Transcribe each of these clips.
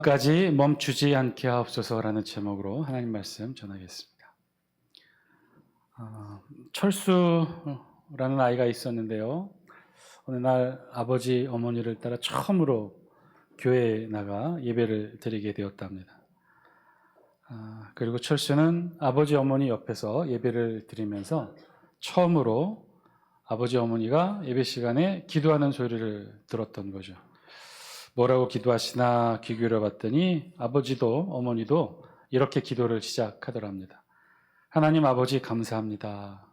까지 멈추지 않게 하옵소서라는 제목으로 하나님 말씀 전하겠습니다. 철수라는 아이가 있었는데요. 어느 날 아버지 어머니를 따라 처음으로 교회에 나가 예배를 드리게 되었답니다. 그리고 철수는 아버지 어머니 옆에서 예배를 드리면서 처음으로 아버지 어머니가 예배 시간에 기도하는 소리를 들었던 거죠. 뭐라고 기도하시나 귀 기울여 봤더니 아버지도 어머니도 이렇게 기도를 시작하더랍니다. 하나님 아버지 감사합니다.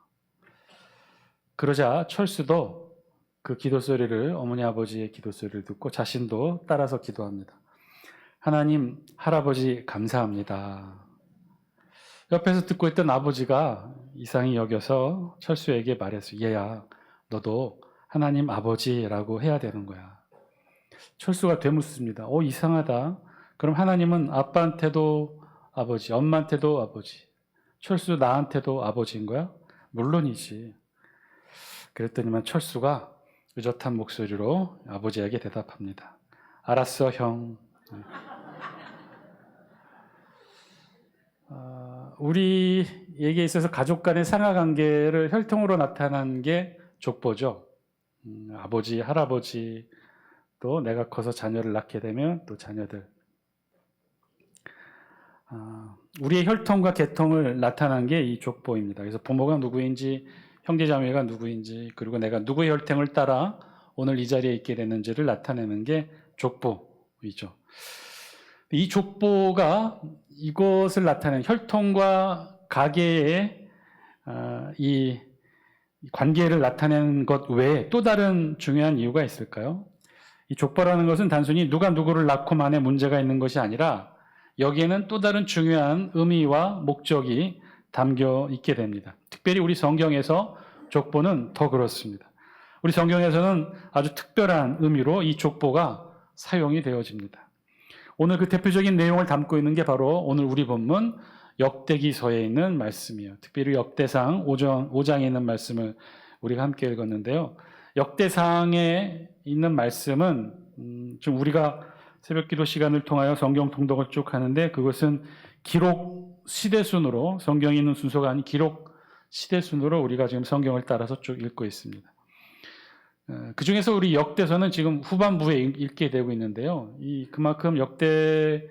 그러자 철수도 그 기도 소리를, 어머니 아버지의 기도 소리를 듣고 자신도 따라서 기도합니다. 하나님 할아버지 감사합니다. 옆에서 듣고 있던 아버지가 이상히 여겨서 철수에게 말했어요. 얘야, 너도 하나님 아버지라고 해야 되는 거야. 철수가 되묻습니다. 이상하다. 그럼 하나님은 아빠한테도 아버지, 엄마한테도 아버지, 철수 나한테도 아버지인 거야? 물론이지. 그랬더니만 철수가 의젓한 목소리로 아버지에게 대답합니다. 알았어, 형. 우리에게 있어서 가족 간의 상하관계를 혈통으로 나타난 게 족보죠. 아버지, 할아버지, 또 내가 커서 자녀를 낳게 되면 또 자녀들. 우리의 혈통과 계통을 나타난 게 이 족보입니다. 그래서 부모가 누구인지, 형제자매가 누구인지, 그리고 내가 누구의 혈통을 따라 오늘 이 자리에 있게 됐는지를 나타내는 게 족보이죠. 이 족보가 이것을 나타내는 혈통과 가계의 이 관계를 나타내는 것 외에 또 다른 중요한 이유가 있을까요? 이 족보라는 것은 단순히 누가 누구를 낳고만의 문제가 있는 것이 아니라 여기에는 또 다른 중요한 의미와 목적이 담겨 있게 됩니다. 특별히 우리 성경에서 족보는 더 그렇습니다. 우리 성경에서는 아주 특별한 의미로 이 족보가 사용이 되어집니다. 오늘 그 대표적인 내용을 담고 있는 게 바로 오늘 우리 본문 역대기서에 있는 말씀이에요. 특별히 역대상 5장에 있는 말씀을 우리가 함께 읽었는데요. 역대상에 있는 말씀은 좀 우리가 새벽기도 시간을 통하여 성경 통독을 쭉 하는데 그것은 기록 시대순으로, 성경에 있는 순서가 아닌 기록 시대순으로 우리가 지금 성경을 따라서 쭉 읽고 있습니다. 그 중에서 우리 역대서는 지금 후반부에 읽게 되고 있는데요. 그만큼 역대상하,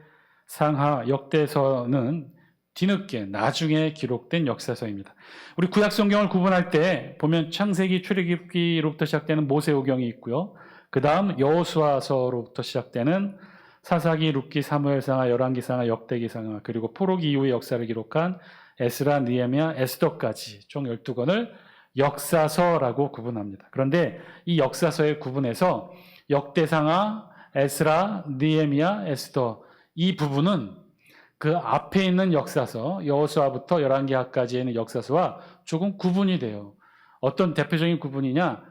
역대서는 뒤늦게 나중에 기록된 역사서입니다. 우리 구약 성경을 구분할 때 보면 창세기, 출애굽기로부터 시작되는 모세오경이 있고요. 그 다음 여호수아서로부터 시작되는 사사기, 룻기, 사무엘상하, 열왕기상하, 역대기상하, 그리고 포로기 이후의 역사를 기록한 에스라, 느헤미야, 에스더까지 총 12권을 역사서라고 구분합니다. 그런데 이 역사서의 구분에서 역대상하, 에스라, 느헤미야, 에스더 이 부분은 그 앞에 있는 역사서, 여호수아부터 열왕기하까지 있는 역사서와 조금 구분이 돼요. 어떤 대표적인 구분이냐?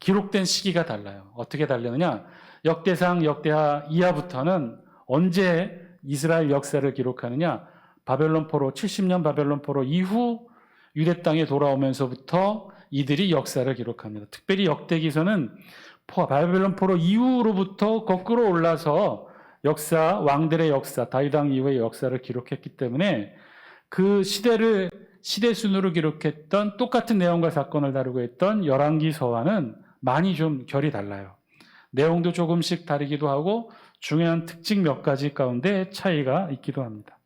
기록된 시기가 달라요. 어떻게 다르느냐? 역대상, 역대하 이하부터는 언제 이스라엘 역사를 기록하느냐? 바벨론 포로, 70년 바벨론 포로 이후 유대 땅에 돌아오면서부터 이들이 역사를 기록합니다. 특별히 역대기서는 바벨론 포로 이후로부터 거꾸로 올라서 역사, 왕들의 역사, 다윗 왕 이후의 역사를 기록했기 때문에 그 시대순으로 기록했던 똑같은 내용과 사건을 다루고 있던 열왕기서와는 많이 좀 결이 달라요. 내용도 조금씩 다르기도 하고 중요한 특징 몇 가지 가운데 차이가 있기도 합니다.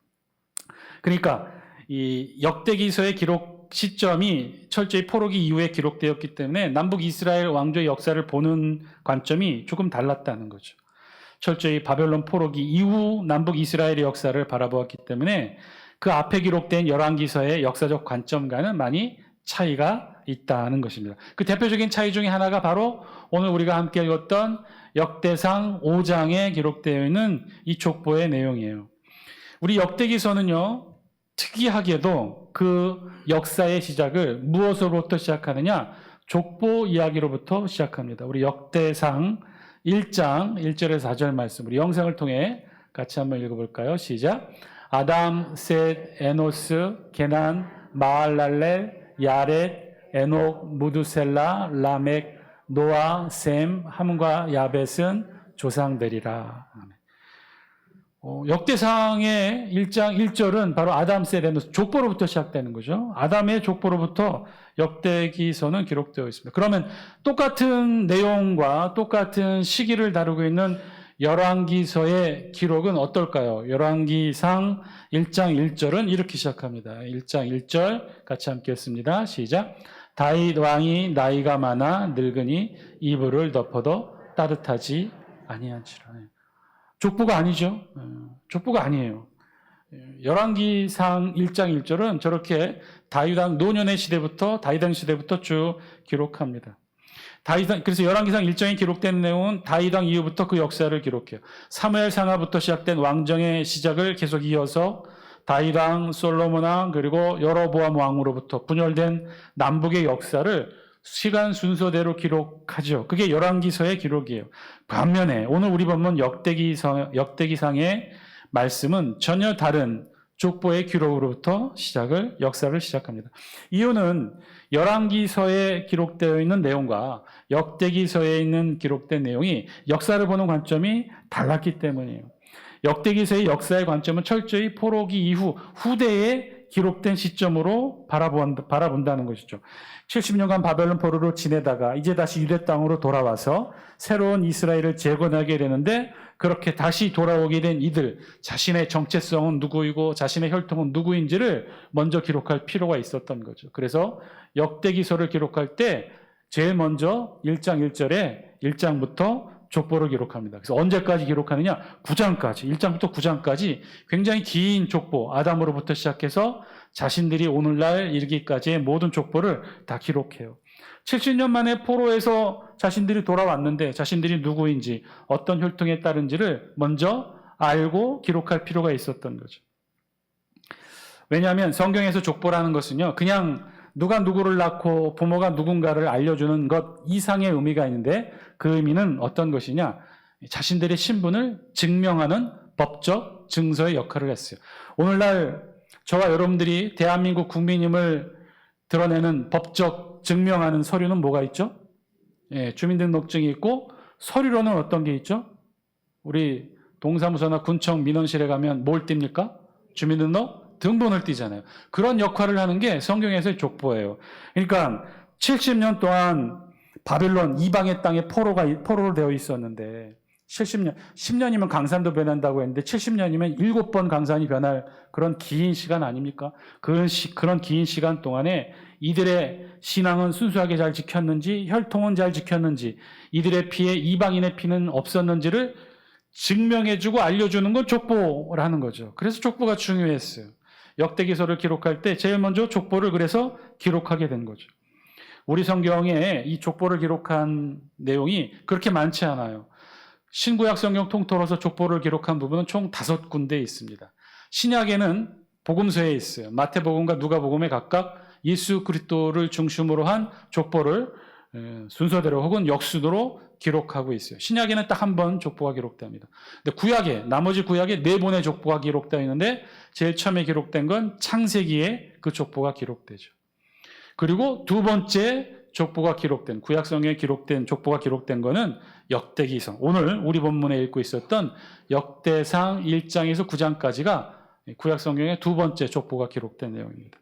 그러니까 이 역대기서의 기록 시점이 철저히 포로기 이후에 기록되었기 때문에 남북 이스라엘 왕조의 역사를 보는 관점이 조금 달랐다는 거죠. 철저히 바벨론 포로기 이후 남북 이스라엘의 역사를 바라보았기 때문에 그 앞에 기록된 열왕기서의 역사적 관점과는 많이 차이가 있다는 것입니다. 그 대표적인 차이 중에 하나가 바로 오늘 우리가 함께 읽었던 역대상 5장에 기록되어 있는 이 족보의 내용이에요. 우리 역대기서는요, 특이하게도 그 역사의 시작을 무엇으로부터 시작하느냐? 족보 이야기로부터 시작합니다. 우리 역대상 1장 1절에서 4절 말씀, 우리 영상을 통해 같이 한번 읽어볼까요? 시작. 아담, 셋, 에노스, 게난, 마할랄렐, 야렛, 에녹, 무두셀라, 라멕, 노아, 셈, 함과 야벳은 조상들이라. 역대상의 1장 1절은 바로 아담 세대면서 족보로부터 시작되는 거죠. 아담의 족보로부터 역대기서는 기록되어 있습니다. 그러면 똑같은 내용과 똑같은 시기를 다루고 있는 열왕기서의 기록은 어떨까요? 열왕기상 1장 1절은 이렇게 시작합니다. 1장 1절 같이 함께 했습니다. 시작. 다윗 왕이 나이가 많아 늙으니 이불을 덮어도 따뜻하지 아니한지라. 족보가 아니죠. 족보가 아니에요. 열왕기상 1장 1절은 저렇게 다윗 왕 노년의 시대부터 다윗 왕 시대부터 쭉 기록합니다. 그래서 열왕기상 1장에 기록된 내용은 다윗 왕 이후부터 그 역사를 기록해요. 사무엘 상하부터 시작된 왕정의 시작을 계속 이어서 다윗 왕, 솔로몬 왕, 그리고 여로보암 왕으로부터 분열된 남북의 역사를 시간 순서대로 기록하죠. 그게 열왕기서의 기록이에요. 반면에 오늘 우리 본문 역대기상의 말씀은 전혀 다른 족보의 기록으로부터 역사를 시작합니다. 이유는 열왕기서에 기록되어 있는 내용과 역대기서에 있는 기록된 내용이 역사를 보는 관점이 달랐기 때문이에요. 역대기서의 역사의 관점은 철저히 포로기 이후 후대에 기록된 시점으로 바라본다는 것이죠. 70년간 바벨론 포로로 지내다가 이제 다시 유대 땅으로 돌아와서 새로운 이스라엘을 재건하게 되는데 그렇게 다시 돌아오게 된 이들 자신의 정체성은 누구이고 자신의 혈통은 누구인지를 먼저 기록할 필요가 있었던 거죠. 그래서 역대기서를 기록할 때 제일 먼저 1장 1절에 1장부터 족보를 기록합니다. 그래서 언제까지 기록하느냐? 9장까지, 1장부터 9장까지 굉장히 긴 족보, 아담으로부터 시작해서 자신들이 오늘날 이르기까지의 모든 족보를 다 기록해요. 70년 만에 포로에서 자신들이 돌아왔는데 자신들이 누구인지 어떤 혈통에 따른지를 먼저 알고 기록할 필요가 있었던 거죠. 왜냐하면 성경에서 족보라는 것은요, 그냥 누가 누구를 낳고 부모가 누군가를 알려주는 것 이상의 의미가 있는데 그 의미는 어떤 것이냐? 자신들의 신분을 증명하는 법적 증서의 역할을 했어요. 오늘날 저와 여러분들이 대한민국 국민임을 드러내는 법적 증명하는 서류는 뭐가 있죠? 주민등록증이 있고 서류로는 어떤 게 있죠? 우리 동사무소나 군청 민원실에 가면 뭘 띱니까? 주민등록 등본을 띄잖아요. 그런 역할을 하는 게 성경에서의 족보예요. 그러니까 70년 동안 바벨론 이방의 땅에 포로로 되어 있었는데 70년, 10년이면 강산도 변한다고 했는데 70년이면 7번 강산이 변할 그런 긴 시간 아닙니까? 그런 긴 시간 동안에 이들의 신앙은 순수하게 잘 지켰는지, 혈통은 잘 지켰는지, 이들의 피에 이방인의 피는 없었는지를 증명해주고 알려주는 건 족보라는 거죠. 그래서 족보가 중요했어요. 역대기서를 기록할 때 제일 먼저 족보를 그래서 기록하게 된 거죠. 우리 성경에 이 족보를 기록한 내용이 그렇게 많지 않아요. 신구약 성경 통틀어서 족보를 기록한 부분은 총 5군데 있습니다. 신약에는 복음서에 있어요. 마태복음과 누가복음에 각각 예수 그리스도를 중심으로 한 족보를 순서대로 혹은 역순으로 기록하고 있어요. 신약에는 딱 한 번 족보가 기록됩니다. 근데 나머지 구약에 4번의 족보가 기록되어 있는데 제일 처음에 기록된 건 창세기에 그 족보가 기록되죠. 그리고 두 번째 족보가 기록된, 구약성경에 기록된 족보가 기록된 거는 역대기서. 오늘 우리 본문에 읽고 있었던 역대상 1장에서 9장까지가 구약성경의 두 번째 족보가 기록된 내용입니다.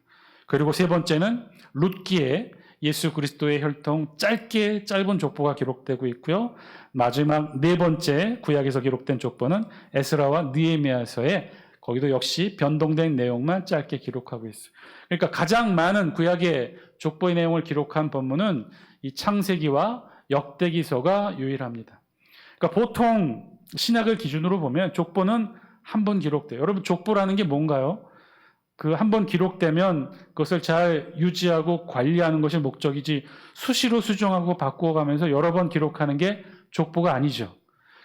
그리고 세 번째는 룻기에 예수 그리스도의 혈통 짧은 족보가 기록되고 있고요. 마지막 네 번째 구약에서 기록된 족보는 에스라와 느헤미야서에 거기도 역시 변동된 내용만 짧게 기록하고 있어요. 그러니까 가장 많은 구약의 족보의 내용을 기록한 본문은 이 창세기와 역대기서가 유일합니다. 그러니까 보통 신약을 기준으로 보면 족보는 한 번 기록돼요. 여러분 족보라는 게 뭔가요? 그 한 번 기록되면 그것을 잘 유지하고 관리하는 것이 목적이지 수시로 수정하고 바꾸어가면서 여러 번 기록하는 게 족보가 아니죠.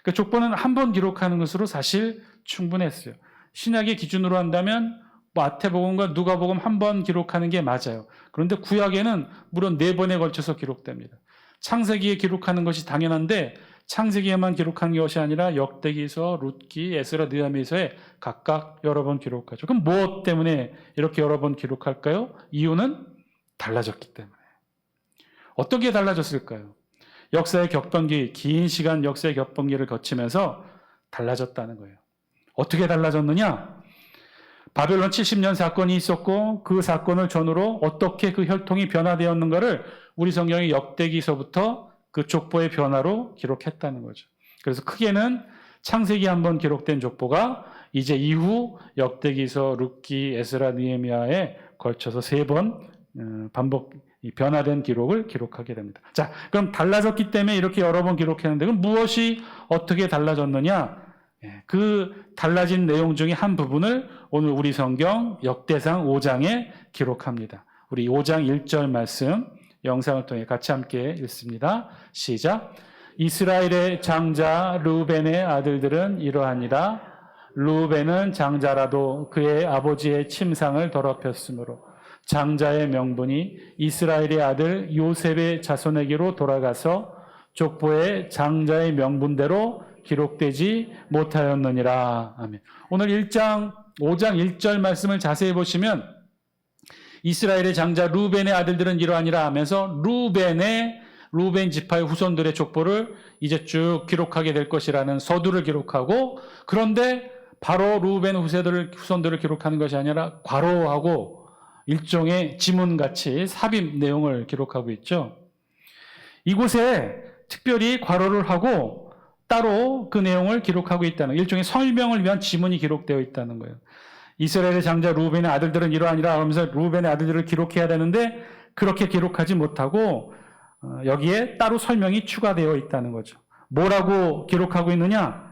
그러니까 족보는 한 번 기록하는 것으로 사실 충분했어요. 신약의 기준으로 한다면 마태복음과 누가복음 한 번 기록하는 게 맞아요. 그런데 구약에는 무려 4번에 걸쳐서 기록됩니다. 창세기에 기록하는 것이 당연한데 창세기에만 기록한 것이 아니라 역대기서, 룻기, 에스라, 느헤미야서에 각각 여러 번 기록하죠. 그럼 무엇 때문에 이렇게 여러 번 기록할까요? 이유는 달라졌기 때문에. 어떻게 달라졌을까요? 긴 시간 역사의 격변기를 거치면서 달라졌다는 거예요. 어떻게 달라졌느냐? 바벨론 70년 사건이 있었고 그 사건을 전후로 어떻게 그 혈통이 변화되었는가를 우리 성경의 역대기서부터 그 족보의 변화로 기록했다는 거죠. 그래서 크게는 창세기 한번 기록된 족보가 이제 이후 역대기서, 룻기, 에스라, 느헤미야에 걸쳐서 3번 반복 변화된 기록을 기록하게 됩니다. 자, 그럼 달라졌기 때문에 이렇게 여러 번 기록했는데 그럼 무엇이 어떻게 달라졌느냐? 그 달라진 내용 중에 한 부분을 오늘 우리 성경 역대상 5장에 기록합니다. 우리 5장 1절 말씀 영상을 통해 같이 함께 읽습니다. 시작. 이스라엘의 장자 르우벤의 아들들은 이러하니라. 르우벤은 장자라도 그의 아버지의 침상을 더럽혔으므로 장자의 명분이 이스라엘의 아들 요셉의 자손에게로 돌아가서 족보의 장자의 명분대로 기록되지 못하였느니라. 아멘. 오늘 5장 1절 말씀을 자세히 보시면 이스라엘의 장자 르우벤의 아들들은 이러하니라 하면서 르우벤 지파의 후손들의 족보를 이제 쭉 기록하게 될 것이라는 서두를 기록하고, 그런데 바로 르우벤 후손들을 기록하는 것이 아니라 괄호하고 일종의 지문같이 삽입 내용을 기록하고 있죠. 이곳에 특별히 괄호를 하고 따로 그 내용을 기록하고 있다는, 일종의 설명을 위한 지문이 기록되어 있다는 거예요. 이스라엘의 장자 르우벤의 아들들은 이러하니라 하면서 르우벤의 아들들을 기록해야 되는데 그렇게 기록하지 못하고 여기에 따로 설명이 추가되어 있다는 거죠. 뭐라고 기록하고 있느냐?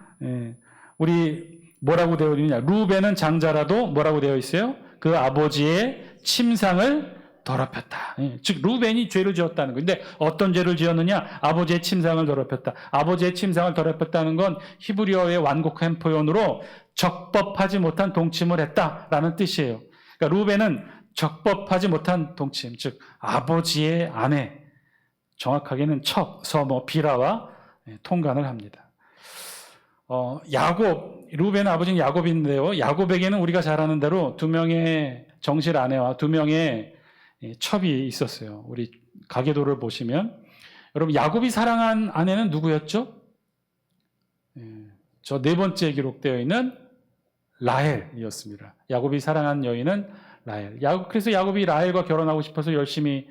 우리 뭐라고 되어 있느냐? 르우벤은 장자라도 뭐라고 되어 있어요? 그 아버지의 침상을 더럽혔다. 즉 르우벤이 죄를 지었다는 거예요. 근데 어떤 죄를 지었느냐? 아버지의 침상을 더럽혔다. 아버지의 침상을 더럽혔다는 건 히브리어의 완곡한 표현으로 적법하지 못한 동침을 했다라는 뜻이에요. 그러니까 르우벤은 적법하지 못한 동침, 즉 아버지의 아내, 정확하게는 서모 비라와 통간을 합니다. 르우벤의 아버지는 야곱인데요. 야곱에게는 우리가 잘 아는 대로 2명의 정실 아내와 2명의 첩이 있었어요. 우리 가계도를 보시면 여러분 야곱이 사랑한 아내는 누구였죠? 저 4번째 기록되어 있는 라헬이었습니다. 야곱이 사랑한 여인은 라헬. 그래서 야곱이 라헬과 결혼하고 싶어서 열심히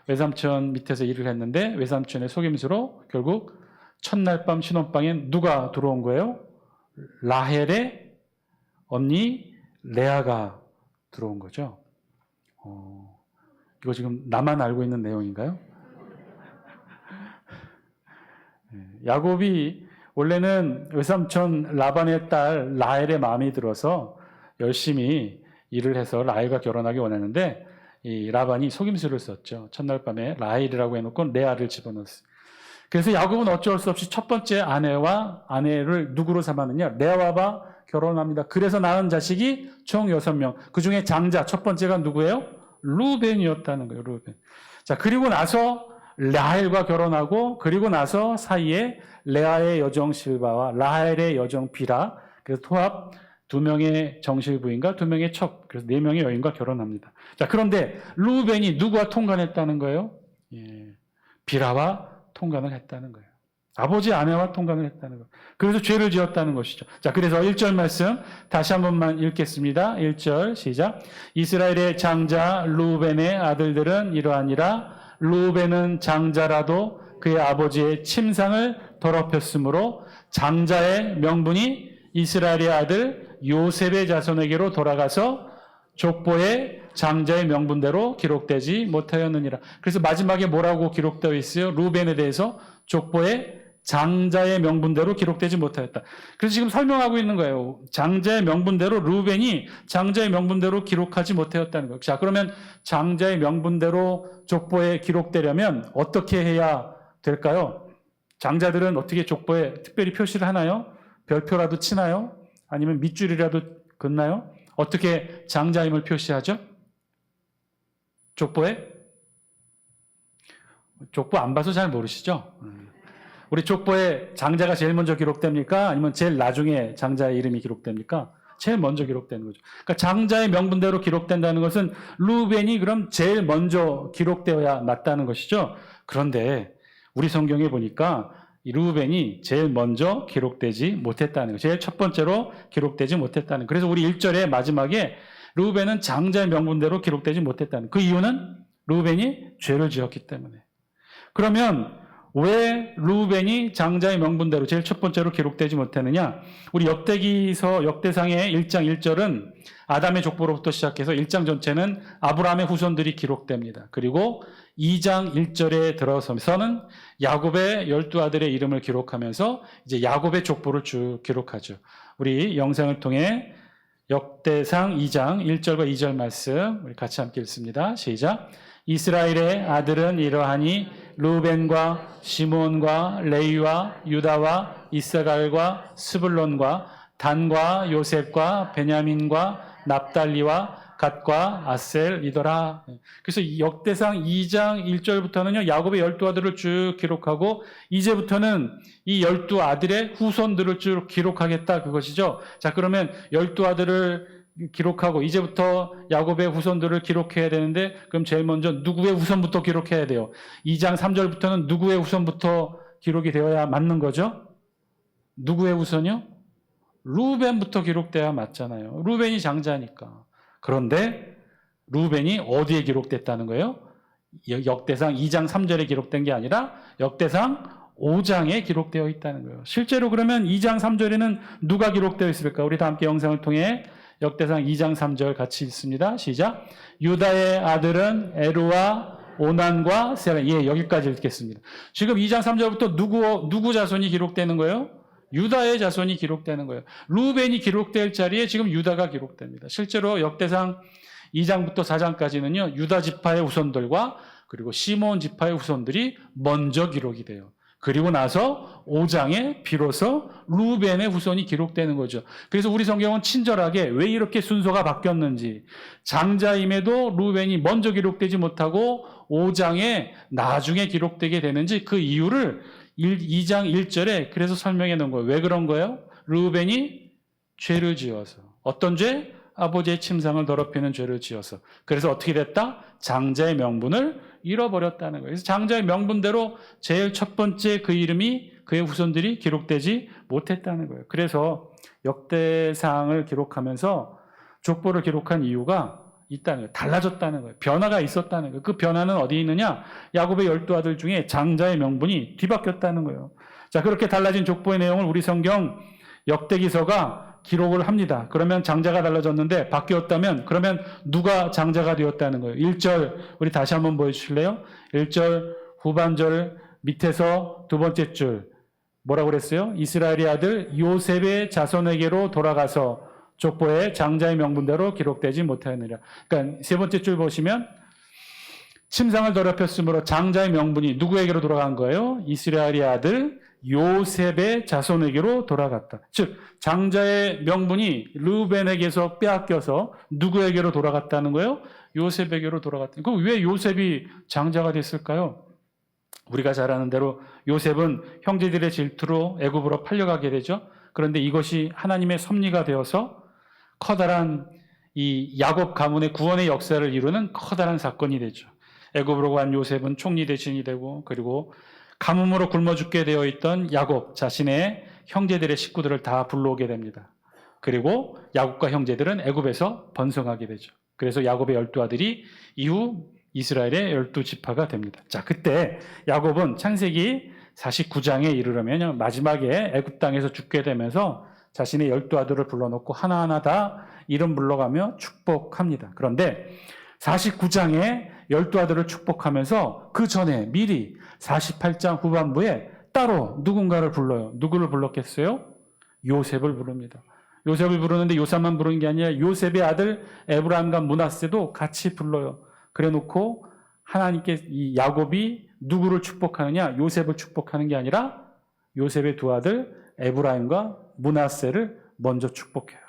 외삼촌 밑에서 일을 했는데 외삼촌의 속임수로 결국 첫날 밤 신혼방엔 누가 들어온 거예요? 라헬의 언니 레아가 들어온 거죠. 이거 지금 나만 알고 있는 내용인가요? 야곱이 원래는 외삼촌 라반의 딸 라헬의 마음이 들어서 열심히 일을 해서 라헬과 결혼하기 원했는데 이 라반이 속임수를 썼죠. 첫날 밤에 라헬이라고 해놓고 레아를 집어넣었어요. 그래서 야곱은 어쩔 수 없이 첫 번째 아내를 누구로 삼았느냐? 레아와 결혼합니다. 그래서 낳은 자식이 총 6명. 그 중에 장자 첫 번째가 누구예요? 르우벤이었다는 거예요. 르우벤. 자, 그리고 나서 라헬과 결혼하고 그리고 나서 사이에 레아의 여종 실바와 라헬의 여종 비라, 그래서 토합 2명의 정실 부인과 2명의 첩, 그래서 4명의 여인과 결혼합니다. 자, 그런데 르우벤이 누구와 통간했다는 거예요? 비라와 통간을 했다는 거예요. 아버지 아내와 통간을 했다는 거예요. 그래서 죄를 지었다는 것이죠. 자, 그래서 1절 말씀 다시 한 번만 읽겠습니다. 1절 시작. 이스라엘의 장자 르우벤의 아들들은 이러하니라. 르우벤은 장자라도 그의 아버지의 침상을 더럽혔으므로 장자의 명분이 이스라엘의 아들 요셉의 자손에게로 돌아가서 족보의 장자의 명분대로 기록되지 못하였느니라. 그래서 마지막에 뭐라고 기록되어 있어요? 르우벤에 대해서 족보의 장자의 명분대로 기록되지 못하였다. 그래서 지금 설명하고 있는 거예요. 장자의 명분대로 르우벤이 장자의 명분대로 기록하지 못하였다는 거예요. 자, 그러면 장자의 명분대로 족보에 기록되려면 어떻게 해야 될까요? 장자들은 어떻게 족보에 특별히 표시를 하나요? 별표라도 치나요? 아니면 밑줄이라도 긋나요? 어떻게 장자임을 표시하죠? 족보에? 족보 안 봐서 잘 모르시죠? 우리 족보에 장자가 제일 먼저 기록됩니까? 아니면 제일 나중에 장자의 이름이 기록됩니까? 제일 먼저 기록되는 거죠. 그러니까 장자의 명분대로 기록된다는 것은 르우벤이 그럼 제일 먼저 기록되어야 맞다는 것이죠. 그런데 우리 성경에 보니까 이 르우벤이 제일 먼저 기록되지 못했다는 거예요. 제일 첫 번째로 기록되지 못했다는 거예요. 그래서 우리 1절의 마지막에 르우벤은 장자의 명분대로 기록되지 못했다는 거예요. 그 이유는 르우벤이 죄를 지었기 때문에. 그러면 왜 르우벤이 장자의 명분대로 제일 첫 번째로 기록되지 못했느냐? 우리 역대상의 1장 1절은 아담의 족보로부터 시작해서 1장 전체는 아브라함의 후손들이 기록됩니다. 그리고 2장 1절에 들어서서는 야곱의 12아들의 이름을 기록하면서 이제 야곱의 족보를 쭉 기록하죠. 우리 영상을 통해 역대상 2장 1절과 2절 말씀 우리 같이 함께 읽습니다. 시작. 이스라엘의 아들은 이러하니 르우벤과 시므온과 레위와 유다와 이사갈과 스불론과 단과 요셉과 베냐민과 납달리와 갓과 아셀이더라. 그래서 이 역대상 2장 1절부터는요, 야곱의 12아들을 쭉 기록하고, 이제부터는 이 12아들의 후손들을 쭉 기록하겠다, 그것이죠. 자, 그러면 12아들을 기록하고, 이제부터 야곱의 후손들을 기록해야 되는데, 그럼 제일 먼저 누구의 후손부터 기록해야 돼요? 2장 3절부터는 누구의 후손부터 기록이 되어야 맞는 거죠? 누구의 후손이요? 르우벤부터 기록돼야 맞잖아요. 르우벤이 장자니까. 그런데 르우벤이 어디에 기록됐다는 거예요? 역대상 2장 3절에 기록된 게 아니라 역대상 5장에 기록되어 있다는 거예요. 실제로 그러면 2장 3절에는 누가 기록되어 있을까? 우리 다 함께 영상을 통해 역대상 2장 3절 같이 읽습니다. 시작. 유다의 아들은 에루와 오난과 세라. 예, 여기까지 읽겠습니다. 지금 2장 3절부터 누구 자손이 기록되는 거예요? 유다의 자손이 기록되는 거예요. 르우벤이 기록될 자리에 지금 유다가 기록됩니다. 실제로 역대상 2장부터 4장까지는요. 유다 지파의 후손들과 그리고 시므온 지파의 후손들이 먼저 기록이 돼요. 그리고 나서 5장에 비로소 르우벤의 후손이 기록되는 거죠. 그래서 우리 성경은 친절하게 왜 이렇게 순서가 바뀌었는지, 장자임에도 르우벤이 먼저 기록되지 못하고 5장에 나중에 기록되게 되는지 그 이유를 2장 1절에 그래서 설명해 놓은 거예요. 왜 그런 거예요? 르우벤이 죄를 지어서. 어떤 죄? 아버지의 침상을 더럽히는 죄를 지어서. 그래서 어떻게 됐다? 장자의 명분을 잃어버렸다는 거예요. 그래서 장자의 명분대로 제일 첫 번째 그 이름이 그의 후손들이 기록되지 못했다는 거예요. 그래서 역대상을 기록하면서 족보를 기록한 이유가 있다는 거예요. 달라졌다는 거예요. 변화가 있었다는 거예요. 그 변화는 어디 있느냐? 야곱의 12아들 중에 장자의 명분이 뒤바뀌었다는 거예요. 자, 그렇게 달라진 족보의 내용을 우리 성경 역대기서가 기록을 합니다. 그러면 장자가 달라졌는데 바뀌었다면 그러면 누가 장자가 되었다는 거예요? 1절 우리 다시 한번 보여주실래요? 1절 후반절 밑에서 두 번째 줄 뭐라고 그랬어요? 이스라엘의 아들 요셉의 자손에게로 돌아가서 족보에 장자의 명분대로 기록되지 못하였느냐. 그러니까 세 번째 줄 보시면 침상을 더럽혔으므로 장자의 명분이 누구에게로 돌아간 거예요? 이스라엘의 아들 요셉의 자손에게로 돌아갔다. 즉 장자의 명분이 르우벤에게서 빼앗겨서 누구에게로 돌아갔다는 거예요? 요셉에게로 돌아갔다. 그럼 왜 요셉이 장자가 됐을까요? 우리가 잘 아는 대로 요셉은 형제들의 질투로 애굽으로 팔려가게 되죠. 그런데 이것이 하나님의 섭리가 되어서 커다란 이 야곱 가문의 구원의 역사를 이루는 커다란 사건이 되죠. 애굽으로 간 요셉은 총리 대신이 되고 그리고 가뭄으로 굶어 죽게 되어 있던 야곱 자신의 형제들의 식구들을 다 불러오게 됩니다. 그리고 야곱과 형제들은 애굽에서 번성하게 되죠. 그래서 야곱의 12아들이 이후 이스라엘의 12지파가 됩니다. 자, 그때 야곱은 창세기 49장에 이르려면 마지막에 애굽 땅에서 죽게 되면서 자신의 12아들을 불러놓고 하나하나 다 이름 불러가며 축복합니다. 그런데 49장에 12아들을 축복하면서 그 전에 미리 48장 후반부에 따로 누군가를 불러요. 누구를 불렀겠어요? 요셉을 부릅니다. 요셉을 부르는데 요셉만 부르는 게 아니라 요셉의 아들 에브라임과 므낫세도 같이 불러요. 그래 놓고 하나님께 이 야곱이 누구를 축복하느냐? 요셉을 축복하는 게 아니라 요셉의 두 아들 에브라임과 므낫세를 먼저 축복해요.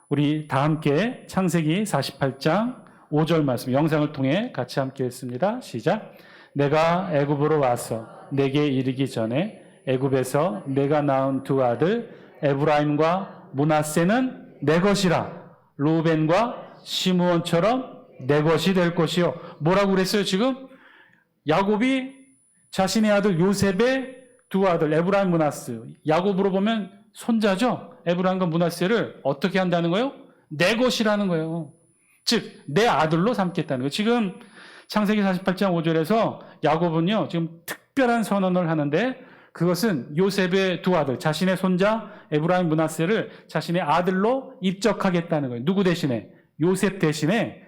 우리 다 함께 창세기 48장 5절 말씀 영상을 통해 같이 함께 읽습니다. 시작. 내가 애굽으로 와서 내게 이르기 전에 애굽에서 내가 낳은 두 아들 에브라임과 므낫세는 내 것이라. 르우벤과 시므온처럼 내 것이 될 것이요. 뭐라고 그랬어요 지금? 야곱이 자신의 아들 요셉의 두 아들 에브라임 므낫세, 야곱으로 보면 손자죠. 에브라임과 므낫세를 어떻게 한다는 거예요? 내 것이라는 거예요. 즉 내 아들로 삼겠다는 거예요. 지금 창세기 48장 5절에서 야곱은요 지금 특별한 선언을 하는데, 그것은 요셉의 두 아들, 자신의 손자 에브라임 므낫세를 자신의 아들로 입적하겠다는 거예요. 누구 대신에? 요셉 대신에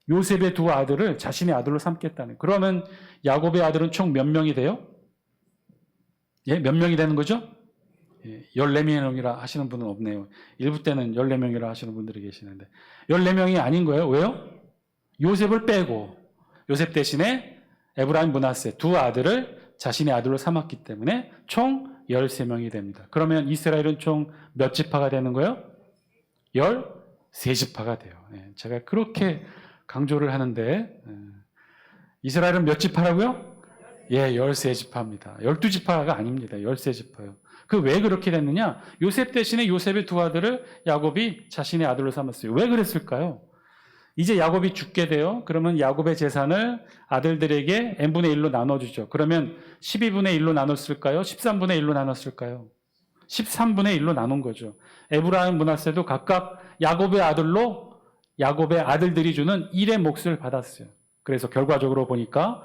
요셉의 두 아들을 자신의 아들로 삼겠다는 거예요. 그러면 야곱의 아들은 총 몇 명이 돼요? 예, 몇 명이 되는 거죠? 예, 14명이라 하시는 분은 없네요. 일부 때는 14명이라 하시는 분들이 계시는데 14명이 아닌 거예요. 왜요? 요셉을 빼고 요셉 대신에 에브라임 므낫세 두 아들을 자신의 아들로 삼았기 때문에 총 13명이 됩니다. 그러면 이스라엘은 총 몇 지파가 되는 거예요? 13지파가 돼요. 예, 제가 그렇게 강조를 하는데 이스라엘은 몇 지파라고요? 예, 13지파입니다. 12지파가 아닙니다. 13지파요. 그 왜 그렇게 됐느냐? 요셉 대신에 요셉의 두 아들을 야곱이 자신의 아들로 삼았어요. 왜 그랬을까요? 이제 야곱이 죽게 돼요. 그러면 야곱의 재산을 아들들에게 n분의 1로 나눠주죠. 그러면 12분의 1로 나눴을까요? 13분의 1로 나눴을까요? 13분의 1로 나눈 거죠. 에브라임 므낫세도 각각 야곱의 아들로 야곱의 아들들이 주는 1의 몫을 받았어요. 그래서 결과적으로 보니까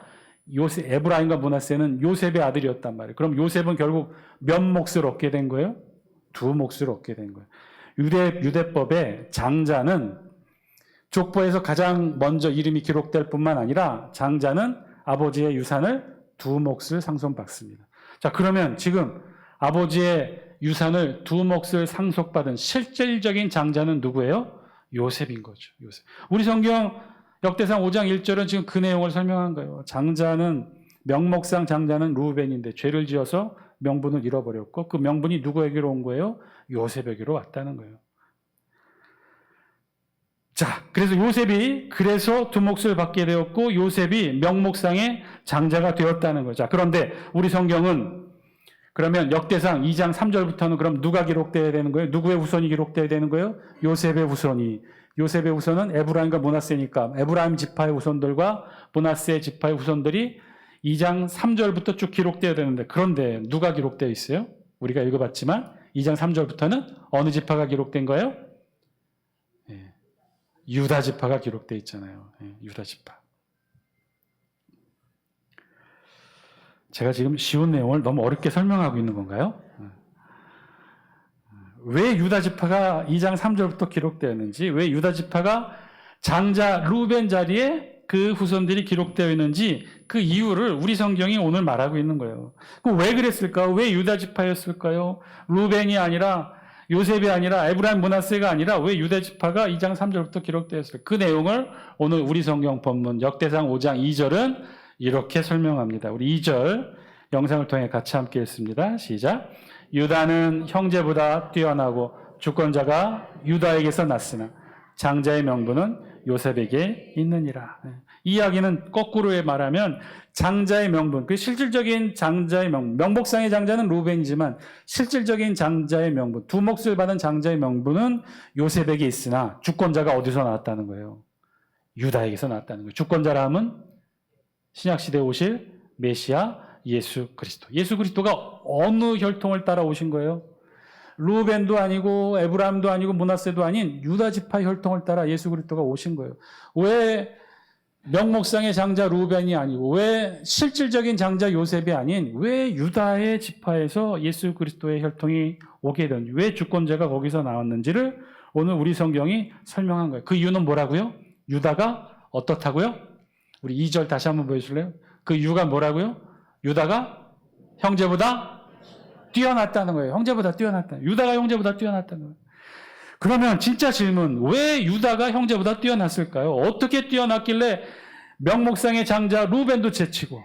에브라임과 므낫세는 요셉의 아들이었단 말이에요. 그럼 요셉은 결국 몇 몫을 얻게 된 거예요? 2몫을 얻게 된 거예요. 유대법의 장자는 족보에서 가장 먼저 이름이 기록될 뿐만 아니라 장자는 아버지의 유산을 2몫을 상속받습니다. 자, 그러면 지금 아버지의 유산을 2몫을 상속받은 실질적인 장자는 누구예요? 요셉인 거죠. 요셉. 우리 성경 역대상 5장 1절은 지금 그 내용을 설명한 거예요. 명목상 장자는 루벤인데 죄를 지어서 명분을 잃어버렸고 그 명분이 누구에게로 온 거예요? 요셉에게로 왔다는 거예요. 자, 그래서 요셉이 두 몫을 받게 되었고 요셉이 명목상의 장자가 되었다는 거죠. 그런데 우리 성경은 그러면 역대상 2장 3절부터는 그럼 누가 기록되어야 되는 거예요? 누구의 후손이 기록되어야 되는 거예요? 요셉의 후손이. 요셉의 후손은 에브라임과 므낫세니까 에브라임 지파의 후손들과 므낫세 지파의 후손들이 2장 3절부터 쭉 기록되어야 되는데, 그런데 누가 기록되어 있어요? 우리가 읽어봤지만 2장 3절부터는 어느 지파가 기록된 거예요? 예, 유다 지파가 기록되어 있잖아요. 예, 유다 지파. 제가 지금 쉬운 내용을 너무 어렵게 설명하고 있는 건가요? 왜 유다 지파가 2장 3절부터 기록되었는지, 왜 유다 지파가 장자 루벤 자리에 그 후손들이 기록되어 있는지 그 이유를 우리 성경이 오늘 말하고 있는 거예요. 그럼 왜 그랬을까? 왜 유다 지파였을까요? 루벤이 아니라 요셉이 아니라 에브라임 므낫세가 아니라 왜 유다 지파가 2장 3절부터 기록되었을까? 그 내용을 오늘 우리 성경 본문 역대상 5장 2절은 이렇게 설명합니다. 우리 2절 영상을 통해 같이 함께 읽습니다. 시작. 유다는 형제보다 뛰어나고 주권자가 유다에게서 났으나 장자의 명분은 요셉에게 있느니라. 이 이야기는 거꾸로 말하면 장자의 명분, 그 실질적인 장자의 명목상의 장자는 루벤이지만 실질적인 장자의 명분, 2몫을 받은 장자의 명분은 요셉에게 있으나 주권자가 어디서 나왔다는 거예요? 유다에게서 나왔다는 거예요. 주권자라 함은 신약시대에 오실 메시아 예수 그리스도. 예수 그리스도가 어느 혈통을 따라 오신 거예요? 루벤도 아니고 에브라임도 아니고 므낫세도 아닌 유다 지파 혈통을 따라 예수 그리스도가 오신 거예요. 왜 명목상의 장자 루벤이 아니고 왜 실질적인 장자 요셉이 아닌 왜 유다의 지파에서 예수 그리스도의 혈통이 오게 되는지, 왜 주권자가 거기서 나왔는지를 오늘 우리 성경이 설명한 거예요. 그 이유는 뭐라고요? 유다가 어떻다고요? 우리 2절 다시 한번 보여줄래요? 그 이유가 뭐라고요? 유다가 형제보다 뛰어났다는 거예요. 형제보다 뛰어났다. 유다가 형제보다 뛰어났다는 거예요. 그러면 진짜 질문, 왜 유다가 형제보다 뛰어났을까요? 어떻게 뛰어났길래 명목상의 장자 루벤도 제치고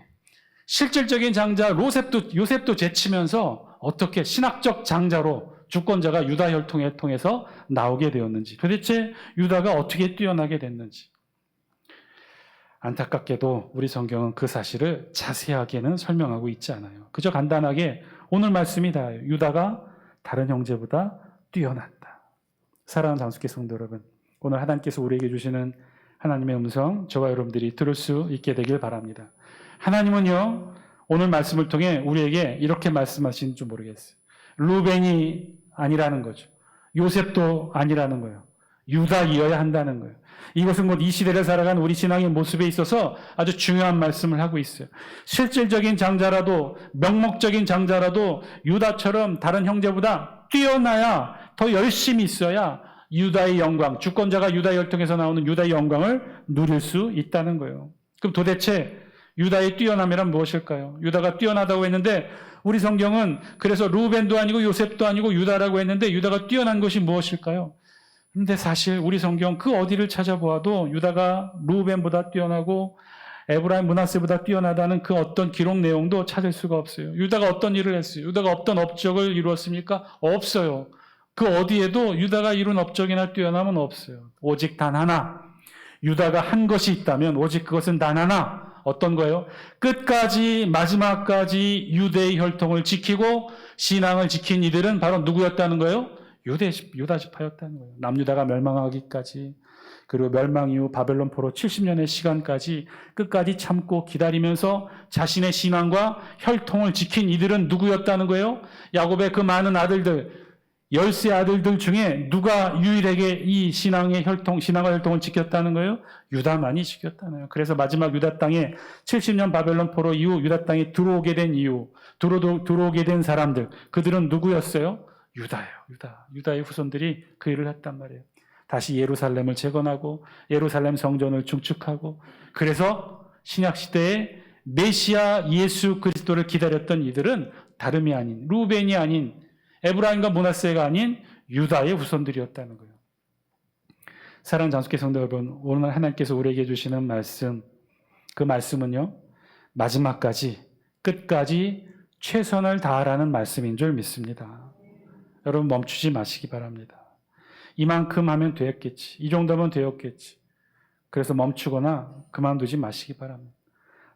실질적인 장자 요셉도 제치면서 어떻게 신학적 장자로 주권자가 유다 혈통을 통해서 나오게 되었는지, 도대체 유다가 어떻게 뛰어나게 됐는지. 안타깝게도 우리 성경은 그 사실을 자세하게는 설명하고 있지 않아요. 그저 간단하게 오늘 말씀이 다예요. 유다가 다른 형제보다 뛰어났다. 사랑하는 장수교 성도 여러분, 오늘 하나님께서 우리에게 주시는 하나님의 음성, 저와 여러분들이 들을 수 있게 되길 바랍니다. 하나님은요, 오늘 말씀을 통해 우리에게 이렇게 말씀하시는 줄 모르겠어요. 루벤이 아니라는 거죠. 요셉도 아니라는 거예요. 유다이어야 한다는 거예요. 이것은 곧 이 시대를 살아간 우리 신앙의 모습에 있어서 아주 중요한 말씀을 하고 있어요. 실질적인 장자라도, 명목적인 장자라도 유다처럼 다른 형제보다 뛰어나야, 더 열심히 있어야 유다의 영광, 주권자가 유다의 혈통에서 나오는 유다의 영광을 누릴 수 있다는 거예요. 그럼 도대체 유다의 뛰어남이란 무엇일까요? 유다가 뛰어나다고 했는데 우리 성경은 그래서 루벤도 아니고 요셉도 아니고 유다라고 했는데 유다가 뛰어난 것이 무엇일까요? 그런데 사실 우리 성경 그 어디를 찾아보아도 유다가 루벤보다 뛰어나고 에브라임 므낫세보다 뛰어나다는 그 어떤 기록 내용도 찾을 수가 없어요. 유다가 어떤 일을 했어요? 유다가 어떤 업적을 이루었습니까? 없어요. 그 어디에도 유다가 이룬 업적이나 뛰어남은 없어요. 오직 단 하나, 유다가 한 것이 있다면 오직 그것은 단 하나, 어떤 거예요? 끝까지 마지막까지 유대의 혈통을 지키고 신앙을 지킨 이들은 바로 누구였다는 거예요? 유다 지파였다는 거예요. 남유다가 멸망하기까지, 그리고 멸망 이후 바벨론 포로 70년의 시간까지 끝까지 참고 기다리면서 자신의 신앙과 혈통을 지킨 이들은 누구였다는 거예요? 야곱의 그 많은 아들들, 10세 아들들 중에 누가 유일하게 이 신앙과 혈통을 지켰다는 거예요? 유다만이 지켰다는 거예요. 그래서 마지막 유다 땅에 70년 바벨론 포로 이후 유다 땅에 들어오게 된 이유, 들어오게 된 사람들, 그들은 누구였어요? 유다예요. 유다의 후손들이 그 일을 했단 말이에요. 다시 예루살렘을 재건하고 예루살렘 성전을 중축하고, 그래서 신약 시대에 메시아 예수 그리스도를 기다렸던 이들은 다름이 아닌, 루벤이 아닌, 에브라임과 므낫세가 아닌 유다의 후손들이었다는 거예요. 사랑하는 장수교 성도 여러분, 오늘 하나님께서 우리에게 주시는 말씀, 그 말씀은요, 마지막까지, 끝까지 최선을 다하라는 말씀인 줄 믿습니다. 여러분 멈추지 마시기 바랍니다. 이만큼 하면 되었겠지, 이 정도면 되었겠지, 그래서 멈추거나 그만두지 마시기 바랍니다.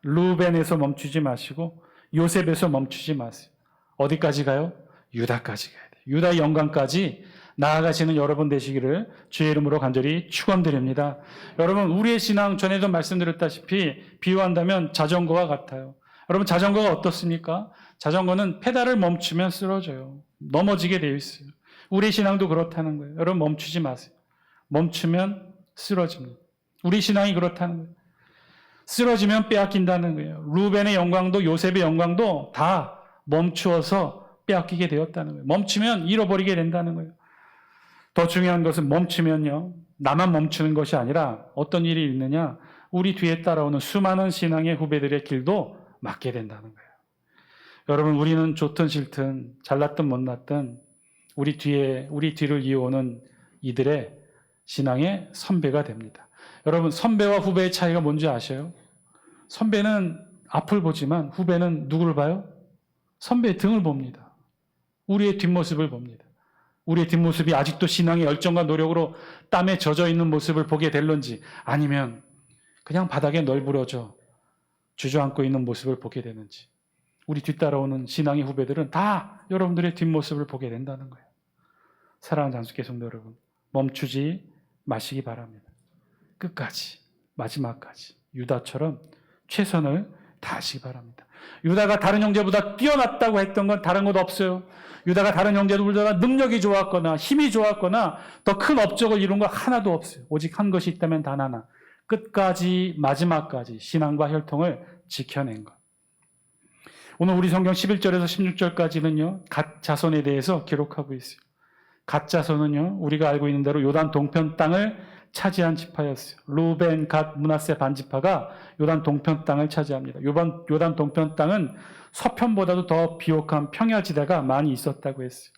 루벤에서 멈추지 마시고 요셉에서 멈추지 마세요. 어디까지 가요? 유다까지 가야 돼요. 유다의 영광까지 나아가시는 여러분 되시기를 주의 이름으로 간절히 축원드립니다. 여러분, 우리의 신앙, 전에도 말씀드렸다시피 비유한다면 자전거와 같아요. 여러분, 자전거가 어떻습니까? 자전거는 페달을 멈추면 쓰러져요. 넘어지게 되어 있어요. 우리의 신앙도 그렇다는 거예요. 여러분 멈추지 마세요. 멈추면 쓰러집니다. 우리 신앙이 그렇다는 거예요. 쓰러지면 빼앗긴다는 거예요. 루벤의 영광도 요셉의 영광도 다 멈추어서 빼앗기게 되었다는 거예요. 멈추면 잃어버리게 된다는 거예요. 더 중요한 것은 멈추면요, 나만 멈추는 것이 아니라 어떤 일이 있느냐, 우리 뒤에 따라오는 수많은 신앙의 후배들의 길도 막게 된다는 거예요. 여러분, 우리는 좋든 싫든 잘났든 못났든 우리 뒤를 이어오는 이들의 신앙의 선배가 됩니다. 여러분, 선배와 후배의 차이가 뭔지 아셔요? 선배는 앞을 보지만 후배는 누구를 봐요? 선배의 등을 봅니다. 우리의 뒷모습을 봅니다. 우리의 뒷모습이 아직도 신앙의 열정과 노력으로 땀에 젖어 있는 모습을 보게 될런지, 아니면 그냥 바닥에 널브러져 주저앉고 있는 모습을 보게 되는지, 우리 뒤따라오는 신앙의 후배들은 다 여러분들의 뒷모습을 보게 된다는 거예요. 사랑하는 장수교 성도 여러분, 멈추지 마시기 바랍니다. 끝까지, 마지막까지 유다처럼 최선을 다하시기 바랍니다. 유다가 다른 형제보다 뛰어났다고 했던 건 다른 것 없어요. 유다가 다른 형제들보다 능력이 좋았거나 힘이 좋았거나 더 큰 업적을 이룬 거 하나도 없어요. 오직 한 것이 있다면 단 하나, 끝까지 마지막까지 신앙과 혈통을 지켜낸 것. 오늘 우리 성경 11절에서 16절까지는요, 갓 자손에 대해서 기록하고 있어요. 갓 자손은요, 우리가 알고 있는 대로 요단 동편 땅을 차지한 지파였어요. 루벤, 갓, 므낫세 반지파가 요단 동편 땅을 차지합니다. 요단 동편 땅은 서편보다도 더 비옥한 평야지대가 많이 있었다고 했어요.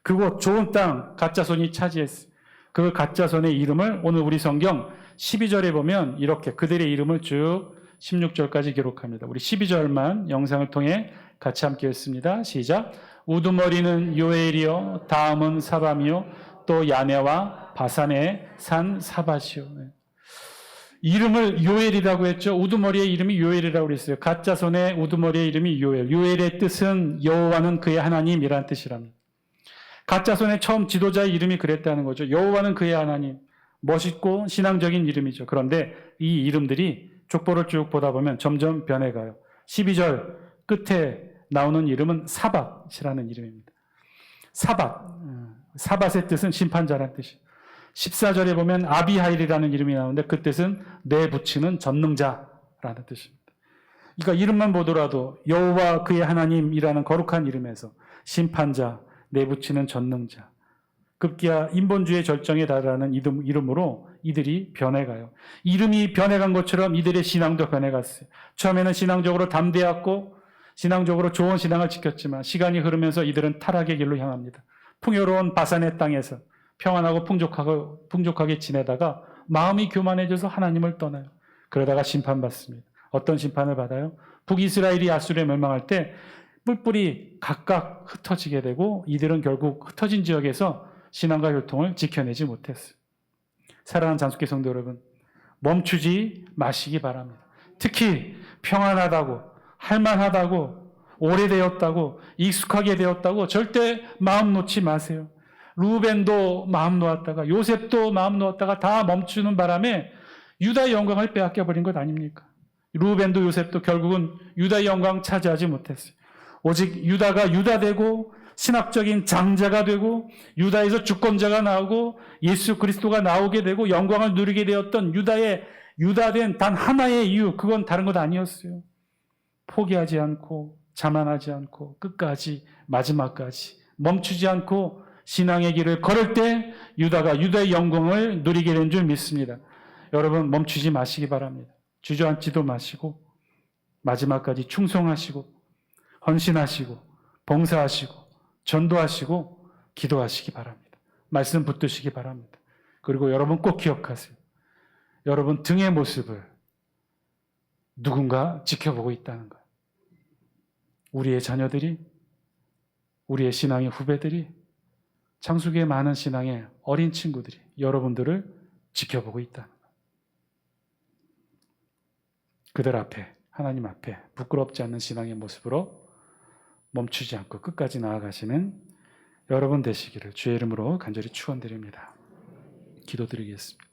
그곳 좋은 땅 갓 자손이 차지했어요. 그 갓 자손의 이름을 오늘 우리 성경 12절에 보면 이렇게 그들의 이름을 쭉 16절까지 기록합니다. 우리 12절만 영상을 통해 같이 함께 읽습니다. 시작. 우두머리는 요엘이요, 다음은 사밤이요, 또 야네와 바산의 산 사밭이요. 이름을 요엘이라고 했죠. 우두머리의 이름이 요엘이라고 그랬어요. 갓 자손의 우두머리의 이름이 요엘. 요엘의 뜻은 여호와는 그의 하나님이라는 뜻이랍니다. 갓 자손의 처음 지도자의 이름이 그랬다는 거죠. 여호와는 그의 하나님. 멋있고 신앙적인 이름이죠. 그런데 이 이름들이 족보를 쭉 보다 보면 점점 변해가요. 12절 끝에 나오는 이름은 사밧이라는 이름입니다. 사밧. 사밧의 뜻은 심판자라는 뜻이에요. 14절에 보면 아비하일이라는 이름이 나오는데 그 뜻은 내붙이는 전능자라는 뜻입니다. 그러니까 이름만 보더라도 여호와 그의 하나님이라는 거룩한 이름에서 심판자, 내붙이는 전능자, 급기야 인본주의 절정에 달하는 이름으로 이들이 변해가요. 이름이 변해간 것처럼 이들의 신앙도 변해갔어요. 처음에는 신앙적으로 담대했고 신앙적으로 좋은 신앙을 지켰지만 시간이 흐르면서 이들은 타락의 길로 향합니다. 풍요로운 바산의 땅에서 평안하고 풍족하게 지내다가 마음이 교만해져서 하나님을 떠나요. 그러다가 심판받습니다. 어떤 심판을 받아요? 북이스라엘이 아수르에 멸망할 때 뿔뿔이 각각 흩어지게 되고 이들은 결국 흩어진 지역에서 신앙과 혈통을 지켜내지 못했어요. 사랑하는 장숙기 성도 여러분, 멈추지 마시기 바랍니다. 특히 평안하다고, 할만하다고, 오래되었다고, 익숙하게 되었다고 절대 마음 놓지 마세요. 루벤도 마음 놓았다가 요셉도 마음 놓았다가 다 멈추는 바람에 유다의 영광을 빼앗겨버린 것 아닙니까? 루벤도 요셉도 결국은 유다의 영광 차지하지 못했어요. 오직 유다가 유다되고 신학적인 장자가 되고 유다에서 주권자가 나오고 예수 그리스도가 나오게 되고 영광을 누리게 되었던 유다된 단 하나의 이유, 그건 다른 것 아니었어요. 포기하지 않고 자만하지 않고 끝까지 마지막까지 멈추지 않고 신앙의 길을 걸을 때 유다가 유다의 영광을 누리게 된 줄 믿습니다. 여러분 멈추지 마시기 바랍니다. 주저앉지도 마시고 마지막까지 충성하시고 헌신하시고 봉사하시고 전도하시고 기도하시기 바랍니다. 말씀 붙드시기 바랍니다. 그리고 여러분 꼭 기억하세요. 여러분 등의 모습을 누군가 지켜보고 있다는 거예요. 우리의 자녀들이, 우리의 신앙의 후배들이, 장숙의 많은 신앙의 어린 친구들이 여러분들을 지켜보고 있다는 거예요. 그들 앞에, 하나님 앞에 부끄럽지 않는 신앙의 모습으로 멈추지 않고 끝까지 나아가시는 여러분 되시기를 주의 이름으로 간절히 축원드립니다. 기도드리겠습니다.